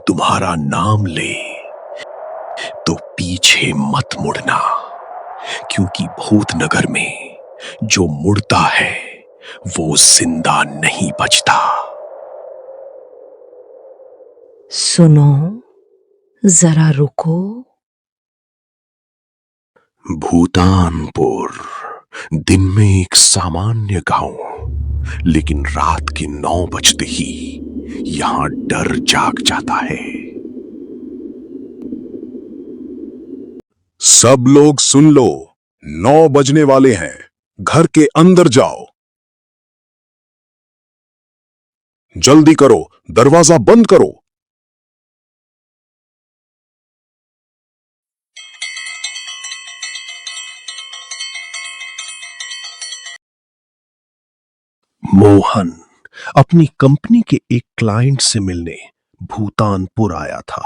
तुम्हारा नाम ले तो पीछे मत मुड़ना, क्योंकि भूतनगर में जो मुड़ता है वो जिंदा नहीं बचता। सुनो, जरा रुको। भूतानपुर दिन में एक सामान्य गांव, लेकिन रात के 9 बजते ही यहां डर जाग जाता है। सब लोग सुन लो, 9 बजने वाले हैं। घर के अंदर जाओ। जल्दी करो, दरवाजा बंद करो। मोहन अपनी कंपनी के एक क्लाइंट से मिलने भूतानपुर आया था,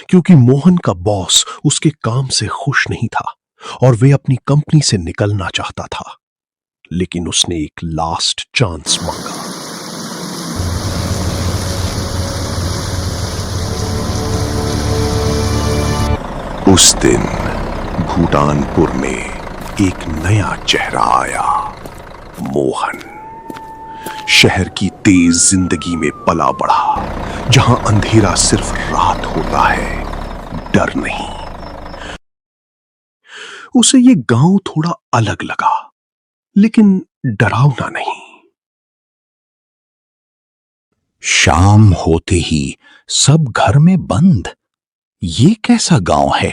क्योंकि मोहन का बॉस उसके काम से खुश नहीं था और वे अपनी कंपनी से निकलना चाहता था। लेकिन उसने एक लास्ट चांस मांगा। उस दिन भूटानपुर में एक नया चेहरा आया, मोहन। शहर की तेज जिंदगी में पला बढ़ा, जहां अंधेरा सिर्फ रात होता है, डर नहीं। उसे ये गांव थोड़ा अलग लगा, लेकिन डरावना नहीं। शाम होते ही सब घर में बंद। ये कैसा गांव है?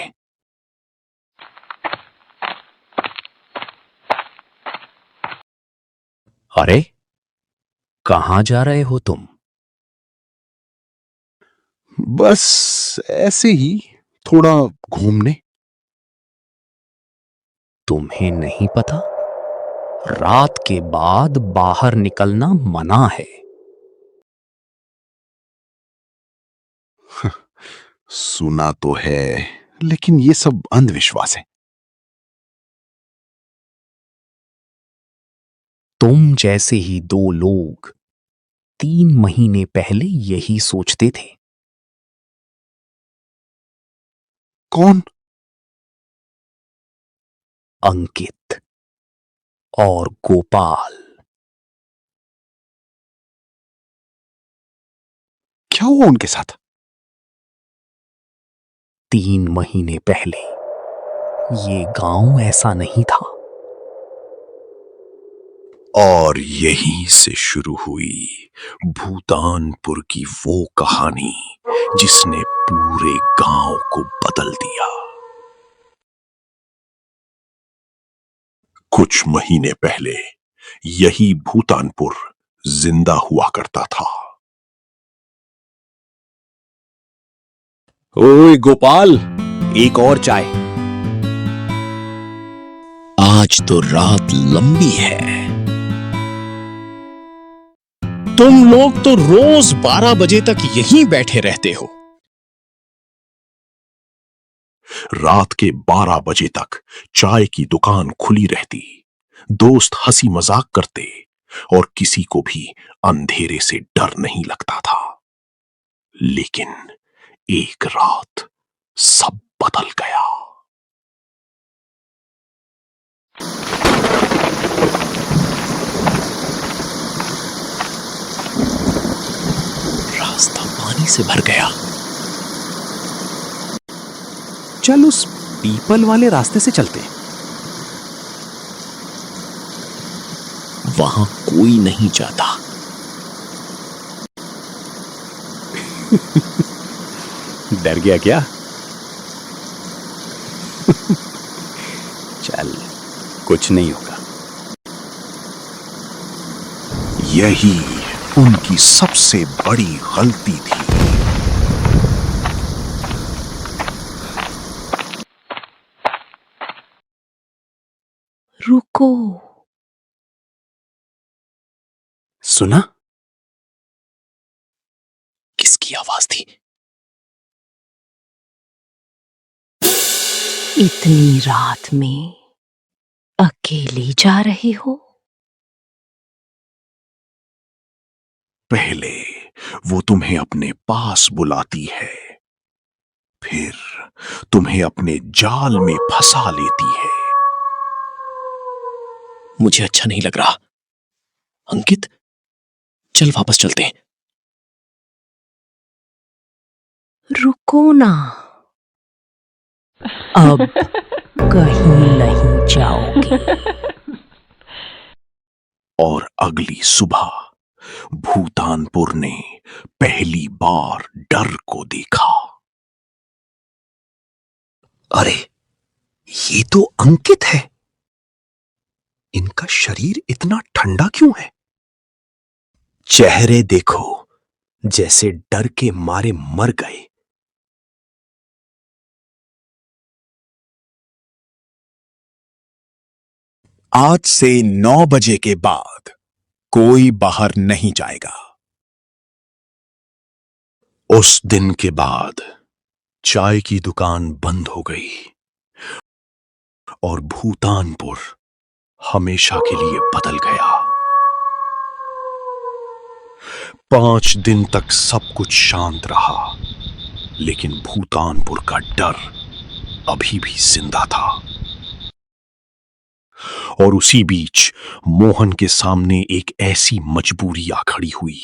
अरे, कहां जा रहे हो तुम? बस ऐसे ही थोड़ा घूमने। तुम्हें नहीं पता, रात के बाद बाहर निकलना मना है। सुना तो है, लेकिन ये सब अंधविश्वास है। तुम जैसे ही 2 लोग 3 महीने पहले यही सोचते थे। कौन? अंकित और गोपाल। क्या हुआ उनके साथ? 3 महीने पहले ये गांव ऐसा नहीं था। और यहीं से शुरू हुई भूतानपुर की वो कहानी जिसने पूरे गांव को बदल दिया। कुछ महीने पहले यही भूतानपुर जिंदा हुआ करता था। ओए गोपाल, एक और चाय। आज तो रात लंबी है। तुम लोग तो रोज 12 बजे तक यहीं बैठे रहते हो। रात के 12 बजे तक चाय की दुकान खुली रहती, दोस्त हंसी मजाक करते और किसी को भी अंधेरे से डर नहीं लगता था। लेकिन एक रात सब बदल गया। रास्ता पानी से भर गया। चल उस पीपल वाले रास्ते से चलते। वहां कोई नहीं जाता। डर गया क्या? चल, कुछ नहीं होगा। यही उनकी सबसे बड़ी गलती थी। रुको। सुना? किसकी आवाज थी? इतनी रात में अकेले जा रहे हो? पहले वो तुम्हें अपने पास बुलाती है, फिर तुम्हें अपने जाल में फंसा लेती है। मुझे अच्छा नहीं लग रहा। अंकित, चल वापस चलते हैं। रुको ना, अब कहीं नहीं जाओगे। और अगली सुबह भूतानपुर ने पहली बार डर को देखा। अरे, ये तो अंकित है। इनका शरीर इतना ठंडा क्यों है? चेहरे देखो, जैसे डर के मारे मर गए। आज से 9 बजे के बाद कोई बाहर नहीं जाएगा। उस दिन के बाद चाय की दुकान बंद हो गई और भूतानपुर हमेशा के लिए बदल गया। 5 दिन तक सब कुछ शांत रहा, लेकिन भूतानपुर का डर अभी भी जिंदा था। और उसी बीच मोहन के सामने एक ऐसी मजबूरी आ खड़ी हुई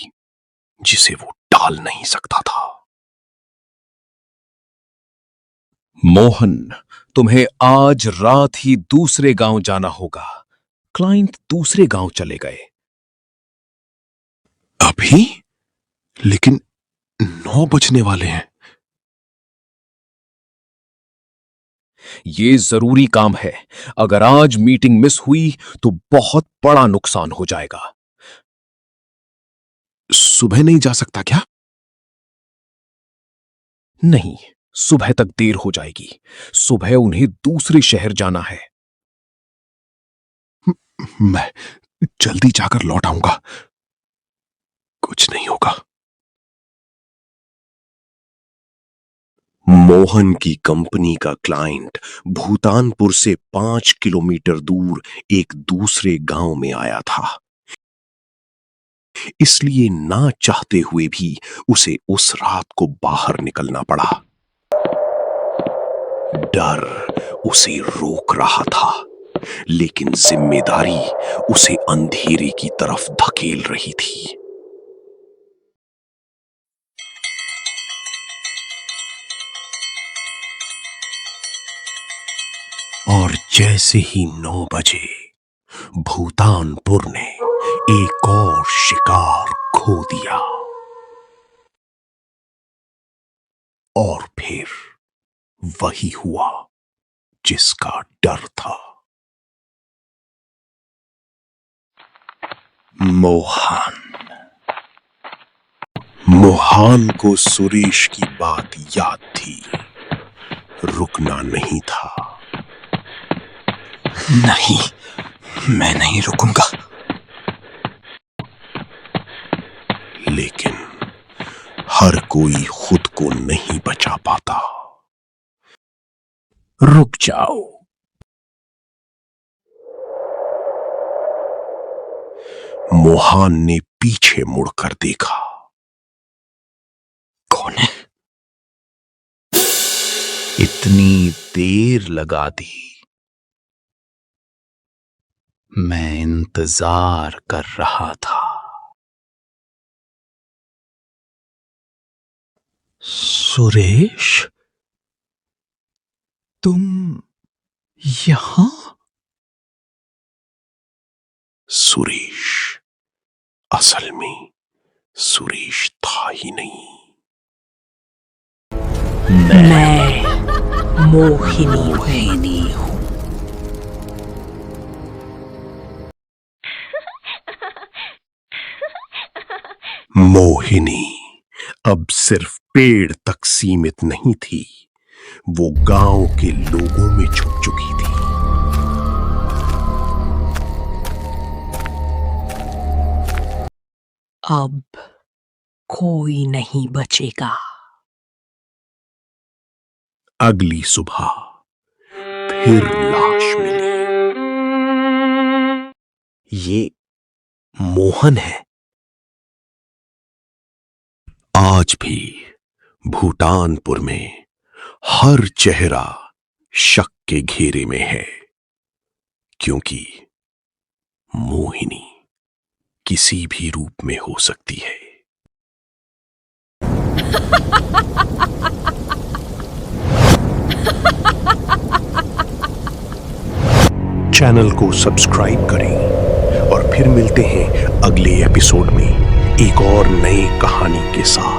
जिसे वो टाल नहीं सकता था। मोहन, तुम्हें आज रात ही दूसरे गांव जाना होगा। क्लाइंट दूसरे गांव चले गए। अभी? लेकिन 9 बजने वाले हैं। ये जरूरी काम है। अगर आज मीटिंग मिस हुई तो बहुत बड़ा नुकसान हो जाएगा। सुबह नहीं जा सकता क्या? नहीं, सुबह तक देर हो जाएगी। सुबह उन्हें दूसरे शहर जाना है। मैं जल्दी जाकर लौट आऊंगा, कुछ नहीं होगा। मोहन की कंपनी का क्लाइंट भूतानपुर से 5 किलोमीटर दूर एक दूसरे गांव में आया था। इसलिए ना चाहते हुए भी उसे उस रात को बाहर निकलना पड़ा। डर उसे रोक रहा था, लेकिन जिम्मेदारी उसे अंधेरे की तरफ धकेल रही थी। और जैसे ही 9 बजे भूतानपुर ने एक और शिकार खो दिया। और फिर वही हुआ जिसका डर था। मोहन को सुरेश की बात याद थी। रुकना नहीं था। नहीं, मैं नहीं रुकूंगा। लेकिन हर कोई खुद को नहीं बचा पाता। रुक जाओ। मोहन ने पीछे मुड़कर देखा। कौन है? इतनी देर लगा दी। मैं इंतजार कर रहा था। सुरेश, तुम यहां? सुरेश असल में सुरेश था ही नहीं। मैं मोहिनी हूं। मोहिनी अब सिर्फ पेड़ तक सीमित नहीं थी, वो गांव के लोगों में छुप चुकी थी। अब कोई नहीं बचेगा। अगली सुबह फिर लाश मिली। ये मोहन है। आज भी भूटानपुर में हर चेहरा शक के घेरे में है, क्योंकि मोहिनी किसी भी रूप में हो सकती है। चैनल को सब्सक्राइब करें और फिर मिलते हैं अगले एपिसोड में एक और नई कहानी के साथ।